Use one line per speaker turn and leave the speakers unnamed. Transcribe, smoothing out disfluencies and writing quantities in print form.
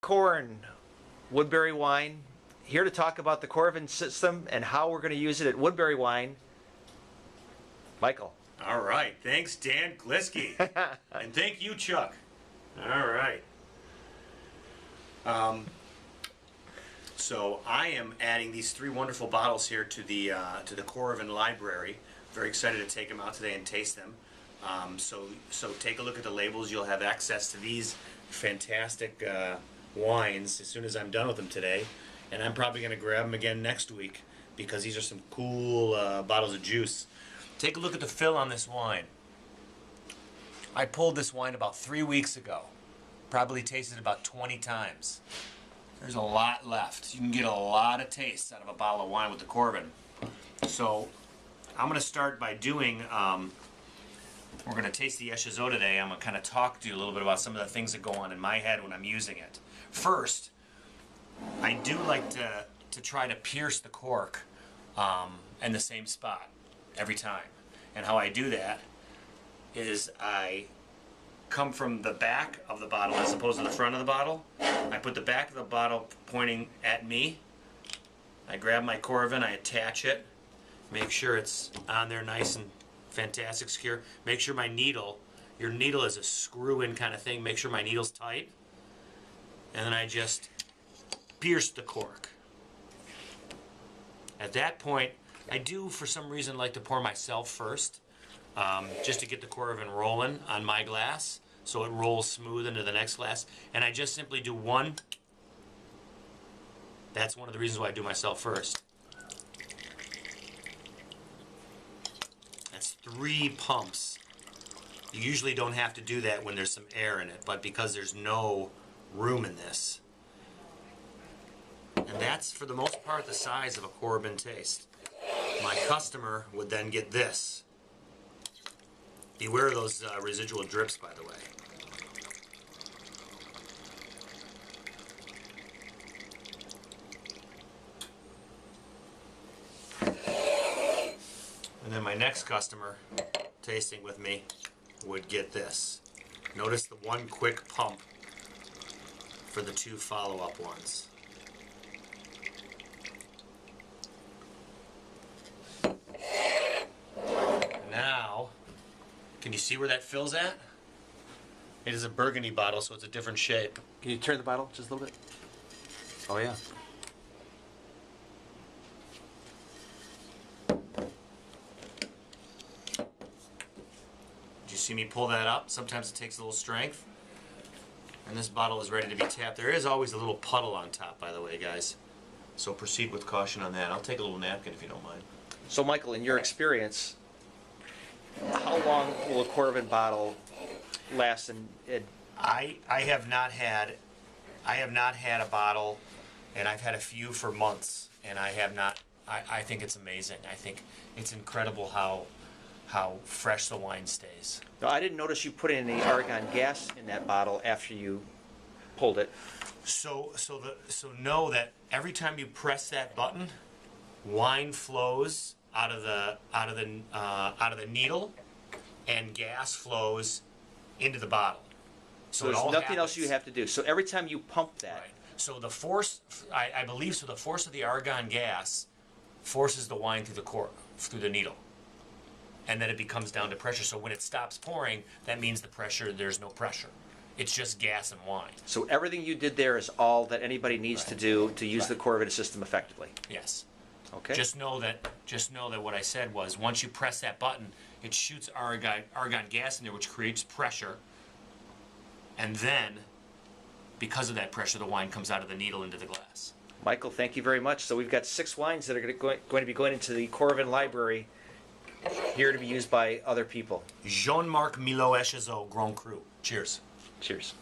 Korn Woodberry wine, here to talk about the Coravin system and how we're going to use it at Woodberry Wine. Michael.
All right, thanks Dan Gliski. And thank you, Chuck. All right. So I am adding these three wonderful bottles here to the Coravin library. Very excited to take them out today and taste them. So take a look at the labels. You'll have access to these fantastic wines as soon as I'm done with them today. And I'm probably going to grab them again next week because these are some cool bottles of juice. Take a look at the fill on this wine. I pulled this wine about 3 weeks ago. Probably tasted about 20 times. There's a lot left. You can get a lot of taste out of a bottle of wine with the Coravin. So I'm going to start by doing, we're going to taste the Echezot today. I'm going to kind of talk to you a little bit about some of the things that go on in my head when I'm using it. First, I do like to try to pierce the cork in the same spot every time. And how I do that is I come from the back of the bottle as opposed to the front of the bottle. I put the back of the bottle pointing at me. I grab my Coravin, I attach it, make sure it's on there nice and fantastic secure. Make sure my needle, your needle is a screw-in kind of thing, make sure my needle's tight. And then I just pierce the cork. At that point, I do for some reason like to pour myself first, just to get the Coravin rolling on my glass so it rolls smooth into the next glass. And I just simply do one. That's one of the reasons why I do myself first. That's 3 pumps. You usually don't have to do that when there's some air in it, but because there's no room in this. And that's for the most part the size of a Coravin taste. My customer would then get this. Beware of those residual drips, by the way. And then my next customer, tasting with me, would get this. Notice the one quick pump for the 2 follow-up ones. Now, can you see where that fills at? It is a burgundy bottle, so it's a different shape.
Can you turn the bottle just a little bit? Oh yeah.
Did you see me pull that up? Sometimes it takes a little strength. And this bottle is ready to be tapped. There is always a little puddle on top, by the way, guys. So proceed with caution on that. I'll take a little napkin if you don't mind.
So Michael, in your experience, how long will a Coravin bottle last?
I have not had a bottle, and I've had a few for months, and I have not. I think it's amazing. I think it's incredible how fresh the wine stays.
No, I didn't notice you put any argon gas in that bottle after you pulled it.
So know that every time you press that button, wine flows out of the needle, and gas flows into the bottle.
So there's nothing else you have to do. So every time you pump that.
Right. So the force, I believe, so the force of the argon gas forces the wine through the needle, and then it becomes down to pressure. So when it stops pouring, that means there's no pressure. It's just gas and wine.
So everything you did there is all that anybody needs to do to use the Coravin system effectively.
Yes.
Okay.
Just know that what I said was once you press that button, it shoots argon gas in there, which creates pressure, and then because of that pressure, the wine comes out of the needle into the glass.
Michael, thank you very much. So we've got 6 wines that are going to be going into the Coravin library here to be used by other people.
Jean-Marc Milot Echezot Grand Cru. Cheers.
Cheers.